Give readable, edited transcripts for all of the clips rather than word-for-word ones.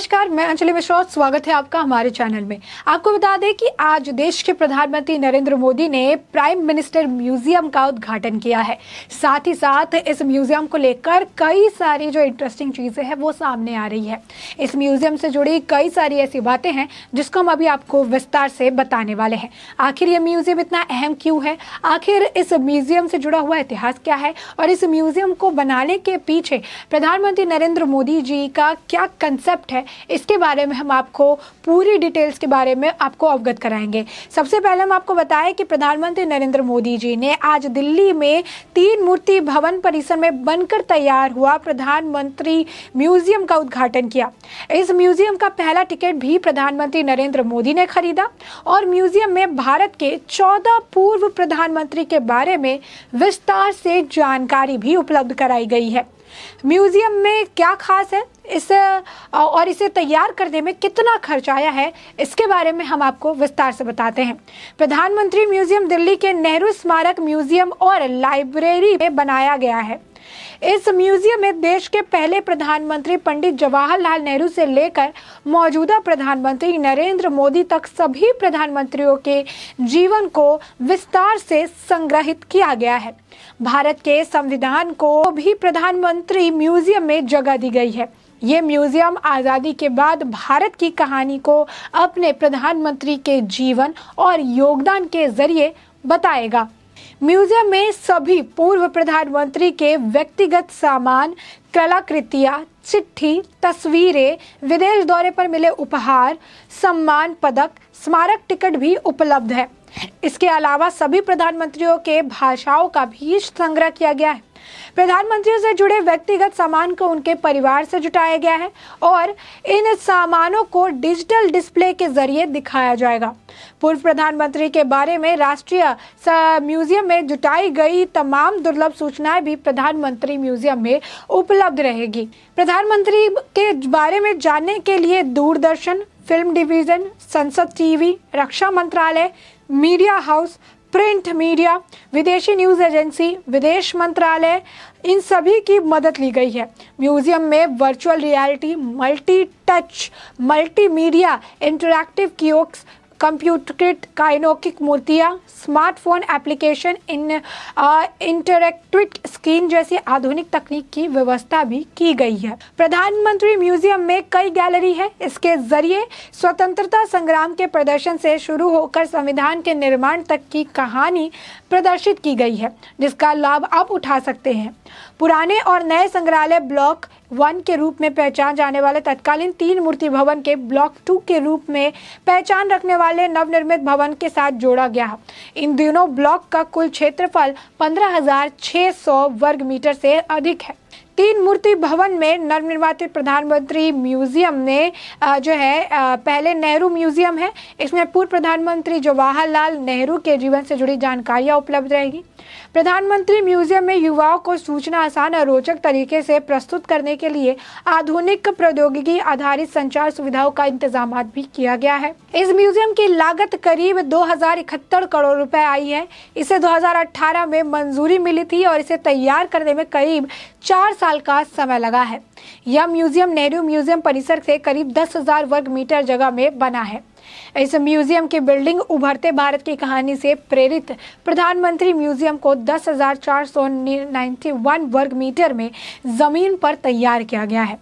नमस्कार, मैं अंजलि मिश्रा। स्वागत है आपका हमारे चैनल में। आपको बता दें कि आज देश के प्रधानमंत्री नरेंद्र मोदी ने प्राइम मिनिस्टर म्यूजियम का उद्घाटन किया है। साथ ही साथ इस म्यूजियम को लेकर कई सारी जो इंटरेस्टिंग चीज़ें हैं वो सामने आ रही है। इस म्यूजियम से जुड़ी कई सारी ऐसी बातें हैं जिसको हम अभी आपको विस्तार से बताने वाले हैं। आखिर ये म्यूजियम इतना अहम क्यों है, आखिर इस म्यूजियम से जुड़ा हुआ इतिहास क्या है और इस म्यूजियम को बनाने के पीछे प्रधानमंत्री नरेंद्र मोदी जी का क्या कंसेप्ट है, इसके बारे में हम आपको पूरी डिटेल्स के बारे में आपको अवगत कराएंगे। सबसे पहले हम आपको बताएं कि प्रधानमंत्री नरेंद्र मोदी जी ने आज दिल्ली में 3 मूर्ति भवन परिसर में बनकर तैयार हुआ प्रधानमंत्री म्यूजियम का उद्घाटन किया। इस म्यूजियम का पहला टिकट भी प्रधानमंत्री नरेंद्र मोदी ने खरीदा और म्यूजियम में भारत के 14 पूर्व प्रधानमंत्री के बारे में विस्तार से जानकारी भी उपलब्ध कराई गई है। म्यूजियम में क्या खास है इसे तैयार करने में कितना खर्च आया है, इसके बारे में हम आपको विस्तार से बताते हैं। प्रधानमंत्री म्यूजियम दिल्ली के नेहरू स्मारक म्यूजियम और लाइब्रेरी में बनाया गया है। इस म्यूजियम में देश के पहले प्रधानमंत्री पंडित जवाहरलाल नेहरू से लेकर मौजूदा प्रधानमंत्री नरेंद्र मोदी तक सभी प्रधानमंत्रियों के जीवन को विस्तार से संग्रहित किया गया है। भारत के संविधान को भी प्रधानमंत्री म्यूजियम में जगह दी गई है। ये म्यूजियम आज़ादी के बाद भारत की कहानी को अपने प्रधानमंत्री के जीवन और योगदान के जरिए बताएगा। म्यूजियम में सभी पूर्व प्रधानमंत्री के व्यक्तिगत सामान, कलाकृतियां, चिट्ठी, तस्वीरें, विदेश दौरे पर मिले उपहार, सम्मान पदक, स्मारक टिकट भी उपलब्ध है। इसके अलावा सभी प्रधानमंत्रियों के भाषाओं का भी संग्रह किया गया है। प्रधानमंत्रियों से जुड़े व्यक्तिगत सामान को उनके परिवार से जुटाया गया है और इन सामानों को डिजिटल डिस्प्ले के जरिए दिखाया जाएगा। पूर्व प्रधानमंत्री के बारे में राष्ट्रीय म्यूजियम में जुटाई गई तमाम दुर्लभ सूचनाएं भी प्रधानमंत्री म्यूजियम में उपलब्ध रहेगी। प्रधानमंत्री के बारे में जानने के लिए दूरदर्शन, फिल्म डिवीजन, संसद टीवी, रक्षा मंत्रालय, मीडिया हाउस, प्रिंट मीडिया, विदेशी न्यूज़ एजेंसी, विदेश मंत्रालय, इन सभी की मदद ली गई है। म्यूजियम में virtual reality, multi touch, multimedia, interactive kiosk, कंप्यूटरकृत काइनेटिक मूर्तियाँ, स्मार्टफोन एप्लीकेशन, इंटरैक्टिव स्क्रीन जैसी आधुनिक तकनीक की व्यवस्था भी की गई है। प्रधानमंत्री म्यूजियम में कई गैलरी है। इसके जरिए स्वतंत्रता संग्राम के प्रदर्शन से शुरू होकर संविधान के निर्माण तक की कहानी प्रदर्शित की गई है, जिसका लाभ आप उठा सकते हैं। पुराने और नए संग्रहालय ब्लॉक 1 के रूप में पहचान जाने वाले तत्कालीन 3 मूर्ति भवन के ब्लॉक 2 के रूप में पहचान रखने वाले नवनिर्मित भवन के साथ जोड़ा गया है। इन दोनों ब्लॉक का कुल क्षेत्रफल 15,600 वर्ग मीटर से अधिक है। 3 मूर्ति भवन में नवनिर्वाचित प्रधानमंत्री म्यूजियम में पहले नेहरू म्यूजियम है। इसमें पूर्व प्रधानमंत्री जवाहरलाल नेहरू के जीवन से जुड़ी जानकारियां उपलब्ध रहेगी। प्रधानमंत्री म्यूजियम में युवाओं को सूचना आसान और रोचक तरीके से प्रस्तुत करने के लिए आधुनिक प्रौद्योगिकी आधारित संचार सुविधाओं का इंतजाम भी किया गया है। इस म्यूजियम की लागत करीब 2071 करोड़ रुपए आई है। इसे 2018 में मंजूरी मिली थी और इसे तैयार करने में करीब 4 साल का समय लगा है। यह म्यूजियम नेहरू म्यूजियम परिसर से करीब 10,000 वर्ग मीटर जगह में बना है। इस म्यूजियम की बिल्डिंग उभरते भारत की कहानी से प्रेरित प्रधानमंत्री म्यूजियम को 10,491 वर्ग मीटर में जमीन पर तैयार किया गया है।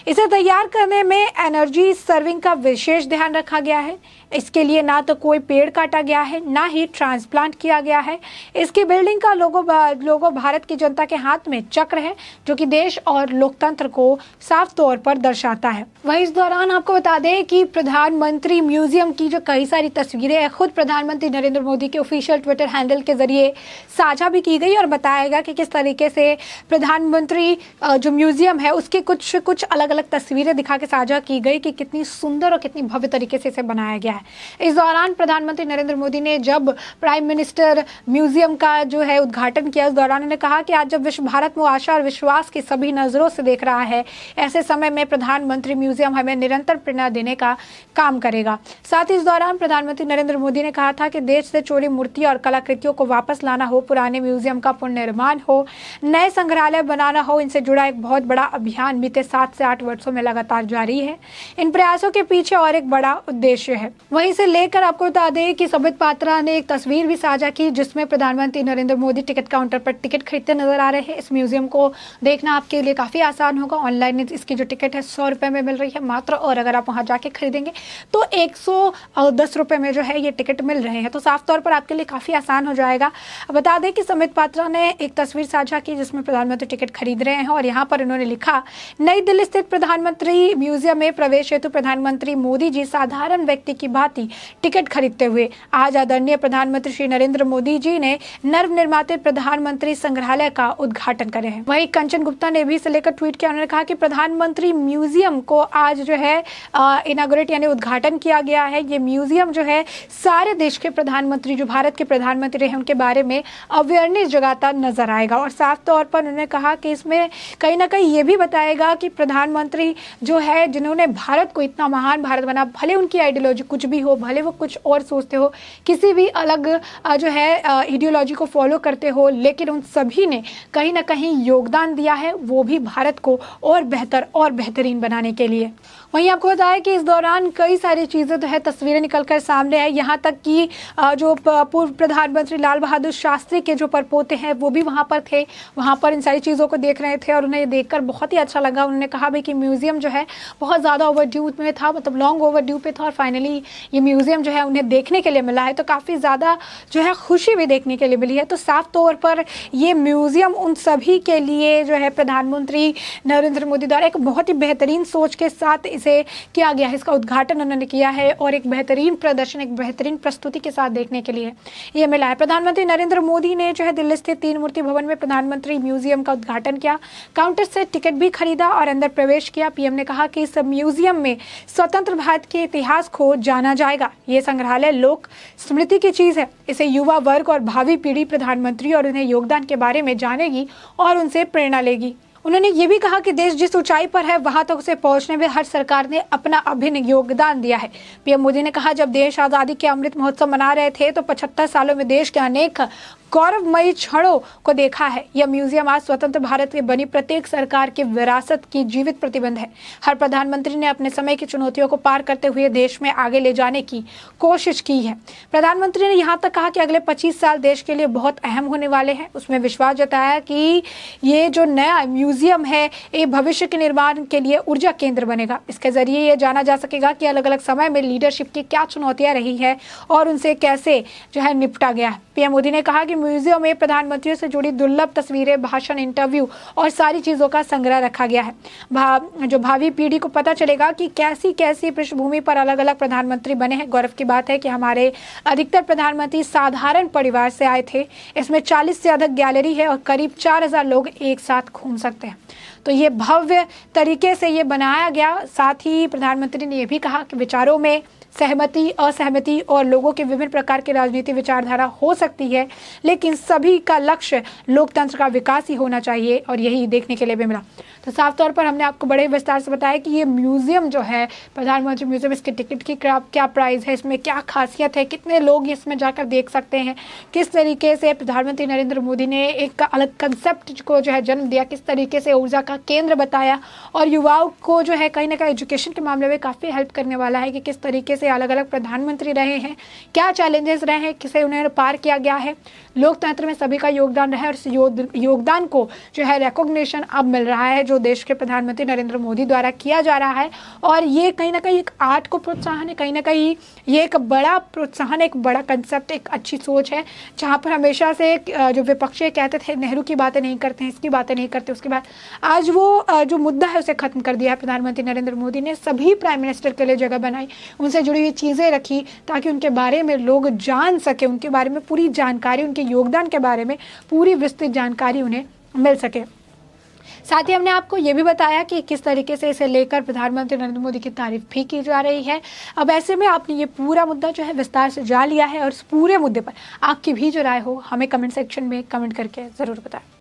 इसे तैयार करने में एनर्जी सर्विंग का विशेष ध्यान रखा गया है। इसके लिए ना तो कोई पेड़ काटा गया है, ना ही ट्रांसप्लांट किया गया है। इसकी बिल्डिंग का लोगो भारत की जनता के हाथ में चक्र है, जो कि देश और लोकतंत्र को साफ तौर पर दर्शाता है। वहीं इस दौरान आपको बता दें कि प्रधानमंत्री म्यूजियम की जो कई सारी तस्वीरें हैं खुद प्रधानमंत्री नरेंद्र मोदी के ऑफिशियल ट्विटर हैंडल के जरिए साझा भी की गई और बताया गया कि किस तरीके से प्रधानमंत्री जो म्यूजियम है उसकी कुछ अलग अलग तस्वीरें दिखा के साझा की गई कि कितनी सुंदर और कितनी भव्य तरीके से इसे बनाया गया है। है। इस दौरान प्रधानमंत्री नरेंद्र मोदी ने जब प्राइम मिनिस्टर म्यूजियम का जो है उद्घाटन किया, उस दौरान उन्होंने कहा कि आज जब विश्व भारत में आशा और विश्वास की सभी नजरों से देख रहा है, ऐसे समय में प्रधानमंत्री म्यूजियम हमें निरंतर प्रेरणा देने का काम करेगा। साथ ही इस दौरान प्रधानमंत्री नरेंद्र मोदी ने कहा था कि देश से चोरी मूर्तियां और कलाकृतियों को वापस लाना हो, पुराने म्यूजियम का पुनर्निर्माण हो, नए संग्रहालय बनाना हो, इनसे जुड़ा एक बहुत बड़ा अभियान बीते 7 से 8 वर्षों में लगातार जारी है। इन प्रयासों के पीछे और एक बड़ा उद्देश्य है। वहीं से लेकर आपको बता दें कि संबित पात्रा ने एक तस्वीर भी साझा की जिसमें प्रधानमंत्री नरेंद्र मोदी टिकट काउंटर पर टिकट खरीदते नजर आ रहे हैं। इस म्यूजियम को देखना आपके लिए काफी आसान होगा। ऑनलाइन इसकी जो टिकट है 100 रुपए में मिल रही है मात्र, और अगर आप वहां जाके खरीदेंगे तो 110 रुपए में जो है ये टिकट मिल रहे हैं। तो साफ तौर पर आपके लिए काफी आसान हो जाएगा। बता दें कि संबित पात्रा ने एक तस्वीर साझा की जिसमें प्रधानमंत्री टिकट खरीद रहे हैं और यहाँ पर उन्होंने लिखा, नई दिल्ली स्थित प्रधानमंत्री म्यूजियम में प्रवेश हेतु प्रधानमंत्री मोदी जी साधारण व्यक्ति की भांति टिकट खरीदते हुए आज आदरणीय प्रधानमंत्री श्री नरेंद्र मोदी जी ने नवनिर्मित प्रधानमंत्री संग्रहालय का उद्घाटन करे हैं। वहीं कंचन गुप्ता ने भी इसे लेकर ट्वीट किया। उन्होंने कहा कि प्रधानमंत्री म्यूजियम को आज जो है इनागुरेट यानी उद्घाटन किया गया है। ये म्यूजियम जो है सारे देश के प्रधानमंत्री, जो भारत के प्रधानमंत्री रहे, उनके बारे में अवेयरनेस जगाता नजर आएगा। और साफ तौर पर उन्होंने कहा कि इसमें कहीं ना कहीं ये भी बताएगा कि प्रधानमंत्री जो है जिन्होंने भारत को इतना महान भारत बना, भले उनकी आइडियोलॉजी कुछ भी हो, भले वो कुछ और सोचते हो, किसी भी अलग जो है आइडियोलॉजी को फॉलो करते हो, लेकिन उन सभी ने कहीं ना कहीं योगदान दिया है, वो भी भारत को और बेहतर और बेहतरीन बनाने के लिए। वहीं आपको बताया कि इस दौरान कई सारी चीज़ें तो है, तस्वीरें निकलकर सामने आई। यहाँ तक कि जो पूर्व प्रधानमंत्री लाल बहादुर शास्त्री के जो परपोते हैं वो भी वहाँ पर थे, वहाँ पर इन सारी चीज़ों को देख रहे थे और उन्हें देखकर बहुत ही अच्छा लगा। उन्होंने कहा भी कि म्यूज़ियम जो है बहुत ज़्यादा ओवरड्यू में था, मतलब लॉन्ग ओवरड्यू पे था, और फाइनली ये म्यूज़ियम जो है उन्हें देखने के लिए मिला है, तो काफ़ी ज़्यादा जो है खुशी भी देखने के लिए मिली है। तो साफ तौर पर ये म्यूज़ियम उन सभी के लिए जो है प्रधानमंत्री नरेंद्र मोदी द्वारा एक बहुत ही बेहतरीन सोच के साथ इसे किया गया है, इसका उद्घाटन उन्होंने किया है और एक बेहतरीन प्रदर्शन, एक बेहतरीन प्रस्तुति के साथ देखने के लिए ये मिला है। प्रधानमंत्री नरेंद्र मोदी ने जो है दिल्ली स्थित 3 मूर्ति भवन में प्रधानमंत्री म्यूजियम का उद्घाटन किया, काउंटर से टिकट भी खरीदा और अंदर प्रवेश किया। पीएम ने कहा कि इस म्यूजियम में स्वतंत्र भारत के इतिहास को जाना जाएगा। ये संग्रहालय लोक स्मृति की चीज है, इसे युवा वर्ग और भावी पीढ़ी प्रधानमंत्री और उन्हें योगदान के बारे में जानेगी और उनसे प्रेरणा लेगी। उन्होंने ये भी कहा कि देश जिस ऊंचाई पर है वहां तक उसे पहुंचने में हर सरकार ने अपना अभिन्न योगदान दिया है। पीएम मोदी ने कहा, जब देश आजादी के अमृत महोत्सव मना रहे थे तो 75 सालों में देश के अनेक गौरवमयी क्षणों को देखा है। यह म्यूजियम आज स्वतंत्र भारत में बनी प्रत्येक सरकार की विरासत की जीवित प्रतिबिंब है। हर प्रधानमंत्री ने अपने समय की चुनौतियों को पार करते हुए देश में आगे ले जाने की कोशिश की है। प्रधानमंत्री ने यहाँ तक कहा कि अगले 25 साल देश के लिए बहुत अहम होने वाले हैं। उसमें विश्वास जताया कि ये जो नया म्यूजियम है ये भविष्य के निर्माण के लिए ऊर्जा केंद्र बनेगा। इसके जरिए ये जाना जा सकेगा कि अलग अलग समय में लीडरशिप की क्या चुनौतियां रही है और उनसे कैसे जो है निपटा गया है। पीएम मोदी ने कहा कि म्यूजियम में प्रधानमंत्रियों से जुड़ी दुर्लभ तस्वीरें, भाषण, इंटरव्यू और सारी चीजों का संग्रह रखा गया है। जो भावी पीढ़ी को पता चलेगा कि कैसी कैसी पृष्ठभूमि पर अलग अलग प्रधानमंत्री बने हैं। गौरव की बात है कि हमारे अधिकतर प्रधानमंत्री साधारण परिवार से आए थे। इसमें 40 से अधिक गैलरी है और करीब 4000 लोग एक साथ घूम सकते हैं। तो ये भव्य तरीके से ये बनाया गया। साथ ही प्रधानमंत्री ने यह भी कहा कि विचारों में सहमति, असहमति और लोगों के विभिन्न प्रकार की राजनीतिक विचारधारा हो सकती है, लेकिन सभी का लक्ष्य लोकतंत्र का विकास ही होना चाहिए और यही देखने के लिए भी मिला। तो साफ तौर पर हमने आपको बड़े विस्तार से बताया कि ये म्यूजियम जो है प्रधानमंत्री म्यूजियम, इसके टिकट की क्या प्राइस है, इसमें क्या खासियत है, कितने लोग इसमें जाकर देख सकते हैं, किस तरीके से प्रधानमंत्री नरेंद्र मोदी ने एक अलग कंसेप्ट को जो है जन्म दिया, किस तरीके से ऊर्जा का केंद्र बताया और युवाओं को जो है कहीं ना कहीं एजुकेशन के मामले में काफ़ी हेल्प करने वाला है कि किस तरीके से अलग अलग प्रधानमंत्री रहे हैं, क्या चैलेंजेस रहे हैं, किसे उन्हें पार किया गया है। लोकतंत्र में सभी का योगदान रहा है और इस योगदान को जो है रिकॉग्निशन अब मिल रहा है जो देश के प्रधानमंत्री नरेंद्र मोदी द्वारा किया जा रहा है। और ये कहीं ना कहीं एक आर्ट को प्रोत्साहन है, कहीं ना कहीं ये एक बड़ा प्रोत्साहन, एक बड़ा कंसेप्ट, एक अच्छी सोच है। जहाँ पर हमेशा से जो विपक्षी कहते थे नेहरू की बातें नहीं करते हैं, इसकी बातें नहीं करते, उसके बाद आज वो जो मुद्दा है उसे खत्म कर दिया है। प्रधानमंत्री नरेंद्र मोदी ने सभी प्राइम मिनिस्टर के लिए जगह बनाई, उनसे जुड़ी हुई चीज़ें रखी ताकि उनके बारे में लोग जान सके, उनके बारे में पूरी जानकारी, उनके योगदान के बारे में पूरी विस्तृत जानकारी उन्हें मिल सके। साथ ही हमने आपको ये भी बताया कि किस तरीके से इसे लेकर प्रधानमंत्री नरेंद्र मोदी की तारीफ भी की जा रही है। अब ऐसे में आपने ये पूरा मुद्दा जो है विस्तार से जान लिया है और इस पूरे मुद्दे पर आपकी भी जो राय हो हमें कमेंट सेक्शन में कमेंट करके ज़रूर बताएं।